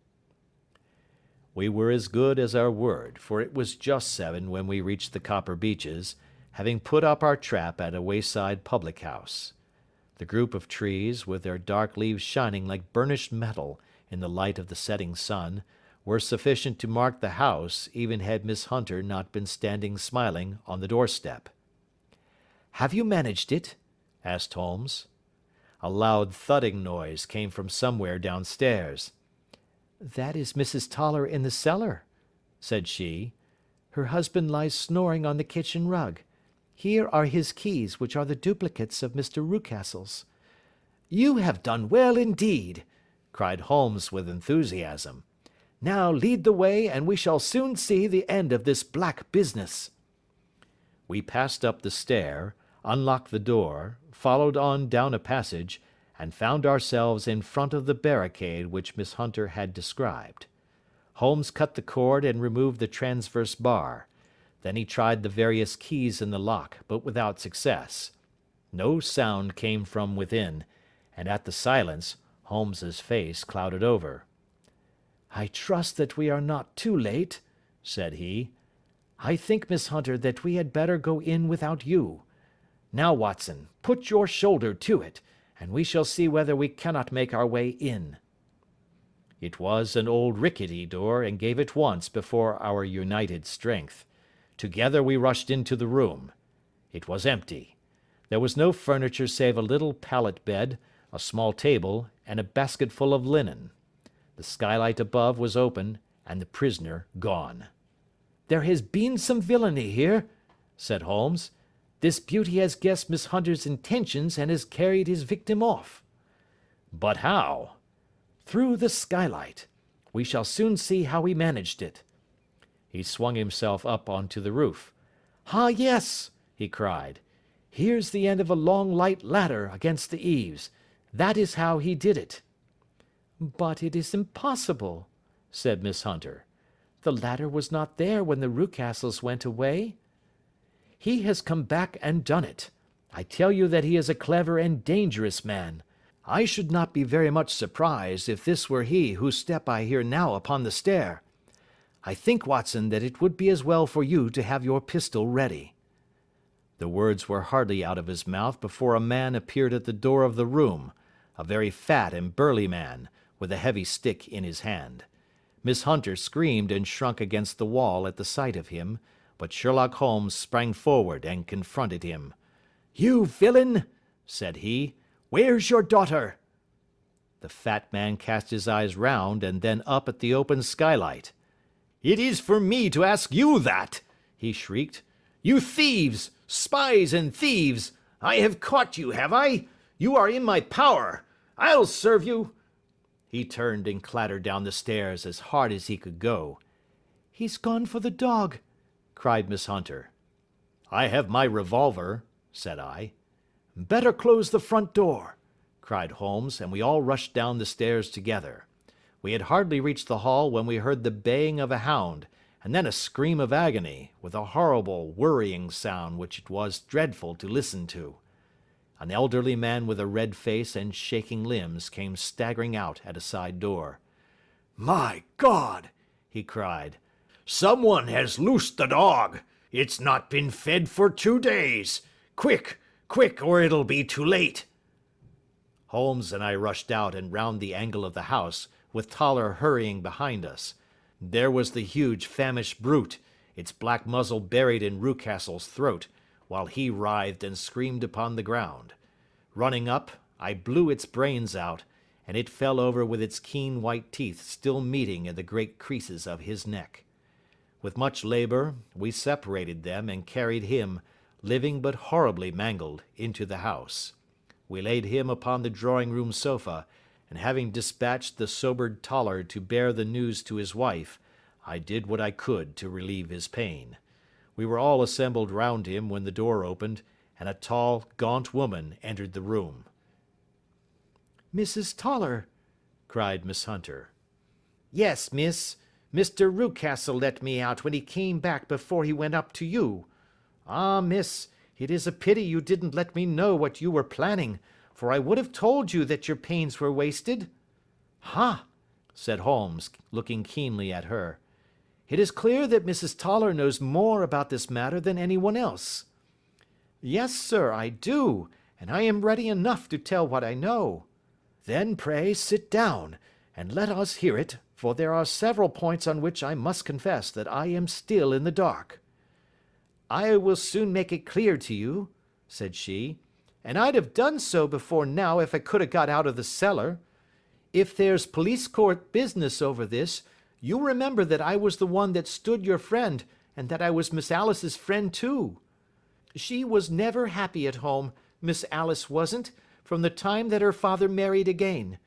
Speaker 1: We were as good as our word, for it was just 7 when we reached the Copper Beeches, having put up our trap at a wayside public-house. The group of trees, with their dark leaves shining like burnished metal in the light of the setting sun, were sufficient to mark the house, even had Miss Hunter not been standing smiling on the doorstep.
Speaker 2: "Have you managed it?"
Speaker 1: asked Holmes. A loud thudding noise came from somewhere downstairs.
Speaker 2: "That is Mrs. Toller in the cellar," said she. "Her husband lies snoring on the kitchen rug. Here are his keys, which are the duplicates of Mr. Rucastle's." "You have done well indeed," cried Holmes with enthusiasm. "Now lead the way, and we shall soon see the end of this black business."
Speaker 1: We passed up the stair, unlocked the door, followed on down a passage, and found ourselves in front of the barricade which Miss Hunter had described. Holmes cut the cord and removed the transverse bar. Then he tried the various keys in the lock, but without success. No sound came from within, and at the silence Holmes's face clouded over.
Speaker 2: "I trust that we are not too late," said he. "I think, Miss Hunter, that we had better go in without you. Now, Watson, put your shoulder to it, and we shall see whether we cannot make our way in."
Speaker 1: It was an old rickety door, and gave at once before our united strength. Together we rushed into the room. It was empty. There was no furniture save a little pallet bed, a small table, and a basketful of linen. The skylight above was open, and the prisoner gone.
Speaker 2: "There has been some villainy here," said Holmes. "This beauty has guessed Miss Hunter's intentions and has carried his victim off."
Speaker 1: "But how?"
Speaker 2: "Through the skylight. We shall soon see how he managed it."
Speaker 1: He swung himself up onto the roof.
Speaker 2: "Ah, yes," he cried. "Here's the end of a long light ladder against the eaves. That is how he did it." "But it is impossible," said Miss Hunter. "The ladder was not there when the Rucastles went away." "He has come back and done it. I tell you that he is a clever and dangerous man. I should not be very much surprised if this were he whose step I hear now upon the stair. I think, Watson, that it would be as well for you to have your pistol ready." The words were hardly out of his mouth before a man appeared at the door of the room, a very fat and burly man, with a heavy stick in his hand. Miss Hunter screamed and shrunk against the wall at the sight of him, but Sherlock Holmes sprang forward and confronted him. "You villain!" said he. "Where's your daughter?" The fat man cast his eyes round and then up at the open skylight. "It is for me to ask you that!" he shrieked. "You thieves! Spies and thieves! I have caught you, have I? You are in my power! I'll serve you!" He turned and clattered down the stairs as hard as he could go. "He's gone for the dog," cried Miss Hunter. "I have my revolver," said I. "Better close the front door," cried Holmes, and we all rushed down the stairs together. We had hardly reached the hall when we heard the baying of a hound, and then a scream of agony, with a horrible worrying sound which it was dreadful to listen to. An elderly man with a red face and shaking limbs came staggering out at a side door. "My God!" he cried. "Someone has loosed the dog. It's not been fed for 2 days. Quick, quick, or it'll be too late." Holmes and I rushed out and round the angle of the house, with Toller hurrying behind us. There was the huge famished brute, its black muzzle buried in Rucastle's throat, while he writhed and screamed upon the ground. Running up, I blew its brains out, and it fell over with its keen white teeth still meeting in the great creases of his neck. With much labour, we separated them and carried him, living but horribly mangled, into the house. We laid him upon the drawing-room sofa, and having dispatched the sobered Toller to bear the news to his wife, I did what I could to relieve his pain. We were all assembled round him when the door opened, and a tall, gaunt woman entered the room. "Mrs. Toller," cried Miss Hunter. "Yes, miss. Mr. Rucastle let me out when he came back before he went up to you. Ah, miss, it is a pity you didn't let me know what you were planning, for I would have told you that your pains were wasted." "Ha!" said Holmes, looking keenly at her. "It is clear that Mrs. Toller knows more about this matter than anyone else." "Yes, sir, I do, and I am ready enough to tell what I know." "Then pray sit down, and let us hear it, for there are several points on which I must confess that I am still in the dark." "I will soon make it clear to you," said she, "and I'd have done so before now if I could have got out of the cellar. If there's police court business over this, you'll remember that I was the one that stood your friend, and that I was Miss Alice's friend too. She was never happy at home, Miss Alice wasn't, from the time that her father married again.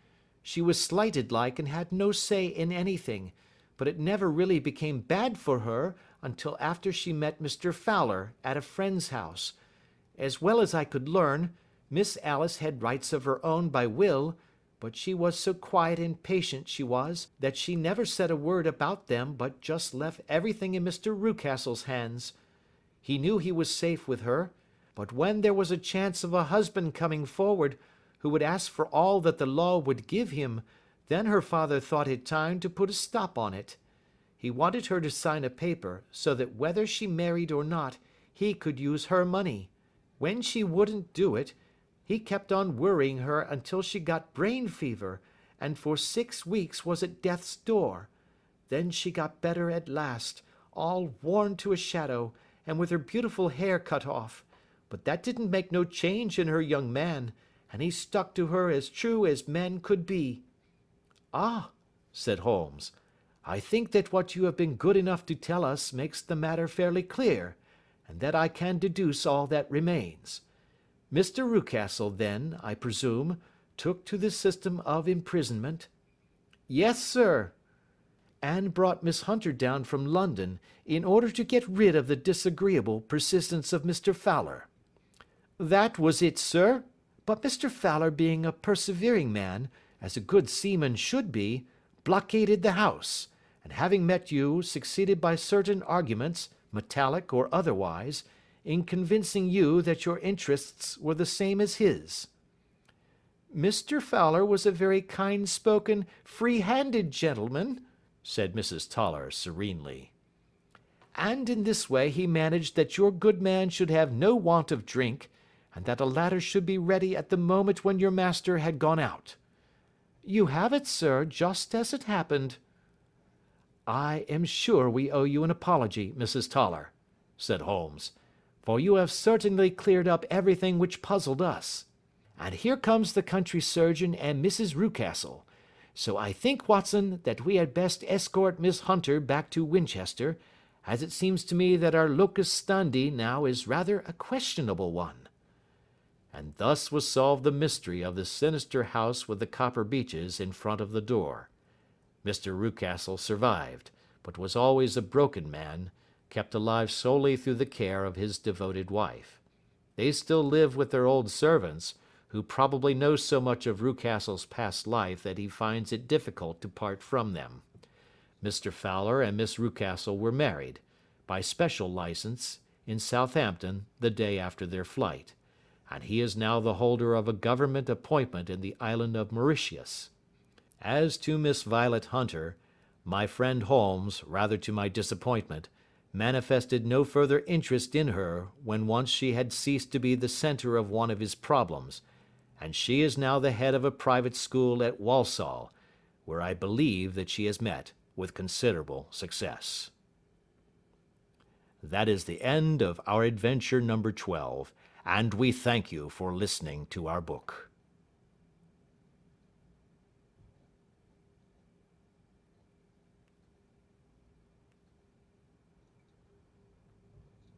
Speaker 2: She was slighted like and had no say in anything, but it never really became bad for her until after she met Mr. Fowler at a friend's house. As well as I could learn, Miss Alice had rights of her own by will, but she was so quiet and patient she was, that she never said a word about them but just left everything in Mr. Rucastle's hands. He knew he was safe with her, but when there was a chance of a husband coming forward who would ask for all that the law would give him, then her father thought it time to put a stop on it. He wanted her to sign a paper, so that whether she married or not, he could use her money. When she wouldn't do it, He kept on worrying her until she got brain fever, and for 6 weeks was at death's door. Then she got better at last, all worn to a shadow, and with her beautiful hair cut off. But that didn't make no change in her young man, and he stuck to her as true as men could be." "Ah," said Holmes, "I think that what you have been good enough to tell us makes the matter fairly clear, and that I can deduce all that remains. Mr. Rucastle, then, I presume, took to the system of imprisonment?" "Yes, sir." "And brought Miss Hunter down from London, in order to get rid of the disagreeable persistence of Mr. Fowler?" "That was it, sir. But Mr. Fowler, being a persevering man, as a good seaman should be, blockaded the house, and having met you, succeeded by certain arguments, metallic or otherwise, in convincing you that your interests were the same as his." "Mr. Fowler was a very kind-spoken, free-handed gentleman," said Mrs. Toller serenely. "And in this way he managed that your good man should have no want of drink, and that a ladder should be ready at the moment when your master had gone out. You have it, sir, just as it happened." "I am sure we owe you an apology, Mrs. Toller," said Holmes, "for you have certainly cleared up everything which puzzled us. And here comes the country surgeon and Mrs. Rucastle. So I think, Watson, that we had best escort Miss Hunter back to Winchester, as it seems to me that our locus standi now is rather a questionable one." And thus was solved the mystery of the sinister house with the copper beeches in front of the door. Mr. Rucastle survived, but was always a broken man, kept alive solely through the care of his devoted wife. They still live with their old servants, who probably know so much of Rucastle's past life that he finds it difficult to part from them. Mr. Fowler and Miss Rucastle were married, by special license, in Southampton the day after their flight, and he is now the holder of a government appointment in the island of Mauritius. As to Miss Violet Hunter, my friend Holmes, rather to my disappointment, manifested no further interest in her when once she had ceased to be the centre of one of his problems, and she is now the head of a private school at Walsall, where I believe that she has met with considerable success. That is the end of our adventure number 12, and we thank you for listening to our book.